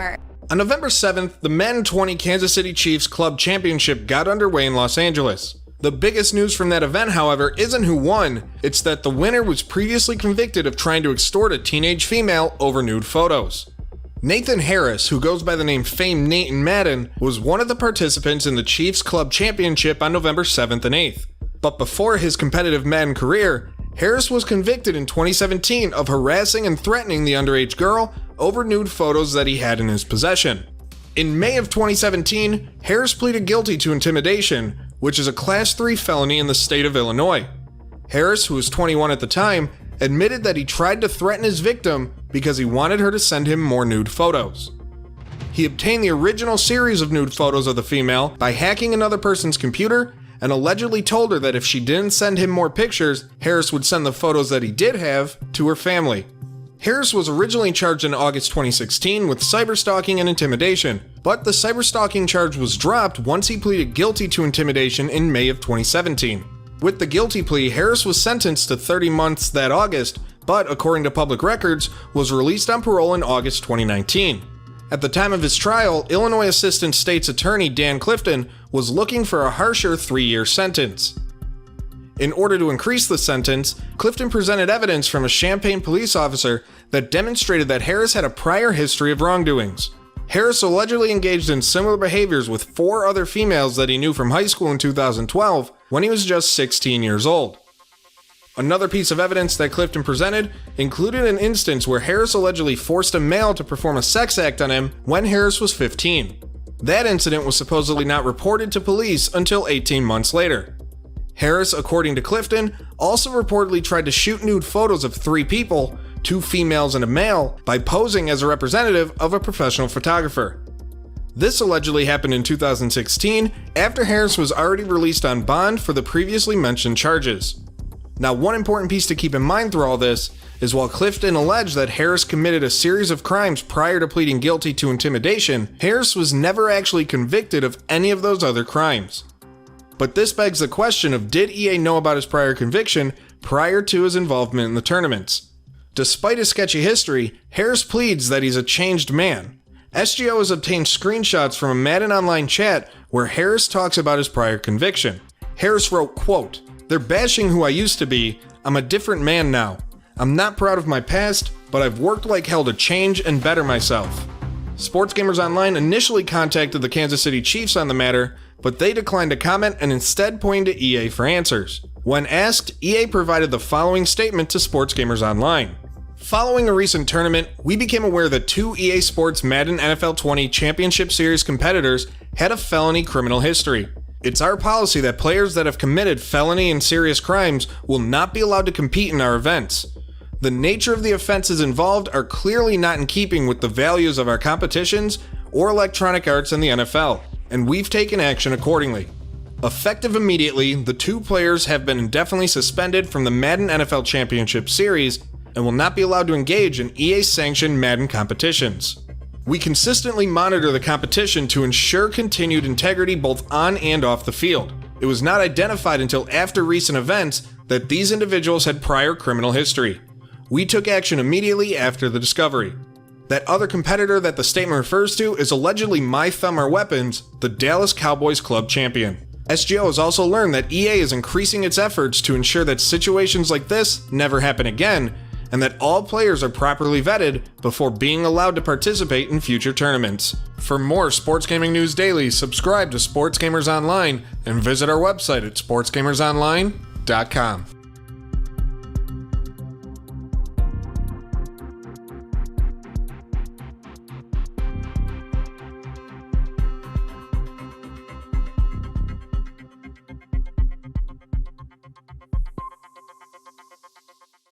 Gamer. On November 7th, the Madden 20 Kansas City Chiefs Club Championship got underway in Los Angeles. The biggest news from that event, however, isn't who won, it's that the winner was previously convicted of trying to extort a teenage female over nude photos. Nathan Harris, who goes by the name Fame Nate in Madden, was one of the participants in the Chiefs Club Championship on November 7th and 8th. But before his competitive Madden career, Harris was convicted in 2017 of harassing and threatening the underage girl over nude photos that he had in his possession. In May of 2017, Harris pleaded guilty to intimidation, which is a Class 3 felony in the state of Illinois. Harris, who was 21 at the time, admitted that he tried to threaten his victim because he wanted her to send him more nude photos. He obtained the original series of nude photos of the female by hacking another person's computer and allegedly told her that if she didn't send him more pictures, Harris would send the photos that he did have to her family. Harris was originally charged in August 2016 with cyberstalking and intimidation, but the cyberstalking charge was dropped once he pleaded guilty to intimidation in May of 2017. With the guilty plea, Harris was sentenced to 30 months that August, but according to public records, was released on parole in August 2019. At the time of his trial, Illinois Assistant State's Attorney Dan Clifton was looking for a harsher 3-year sentence. In order to increase the sentence, Clifton presented evidence from a Champaign police officer that demonstrated that Harris had a prior history of wrongdoings. Harris allegedly engaged in similar behaviors with 4 other females that he knew from high school in 2012 when he was just 16 years old. Another piece of evidence that Clifton presented included an instance where Harris allegedly forced a male to perform a sex act on him when Harris was 15. That incident was supposedly not reported to police until 18 months later. Harris, according to Clifton, also reportedly tried to shoot nude photos of 3 people, 2 females and a male, by posing as a representative of a professional photographer. This allegedly happened in 2016 after Harris was already released on bond for the previously mentioned charges. Now, one important piece to keep in mind through all this is while Clifton alleged that Harris committed a series of crimes prior to pleading guilty to intimidation, Harris was never actually convicted of any of those other crimes. But this begs the question of, did EA know about his prior conviction prior to his involvement in the tournaments? Despite his sketchy history, Harris pleads that he's a changed man. SGO has obtained screenshots from a Madden Online chat where Harris talks about his prior conviction. Harris wrote, quote, "They're bashing who I used to be. I'm a different man now. I'm not proud of my past, but I've worked like hell to change and better myself." Sports Gamers Online initially contacted the Kansas City Chiefs on the matter, but they declined to comment and instead pointed to EA for answers. When asked, EA provided the following statement to Sports Gamers Online. Following a recent tournament, we became aware that 2 EA Sports Madden NFL 20 Championship Series competitors had a felony criminal history. It's our policy that players that have committed felony and serious crimes will not be allowed to compete in our events. The nature of the offenses involved are clearly not in keeping with the values of our competitions or Electronic Arts and the NFL, and we've taken action accordingly. Effective immediately, the 2 players have been indefinitely suspended from the Madden NFL Championship Series and will not be allowed to engage in EA-sanctioned Madden competitions. We consistently monitor the competition to ensure continued integrity both on and off the field. It was not identified until after recent events that these individuals had prior criminal history. We took action immediately after the discovery. That other competitor that the statement refers to is allegedly My Thumb Are Weapons, the Dallas Cowboys club champion. SGO has also learned that EA is increasing its efforts to ensure that situations like this never happen again, and that all players are properly vetted before being allowed to participate in future tournaments. For more sports gaming news daily, subscribe to Sports Gamers Online and visit our website at sportsgamersonline.com.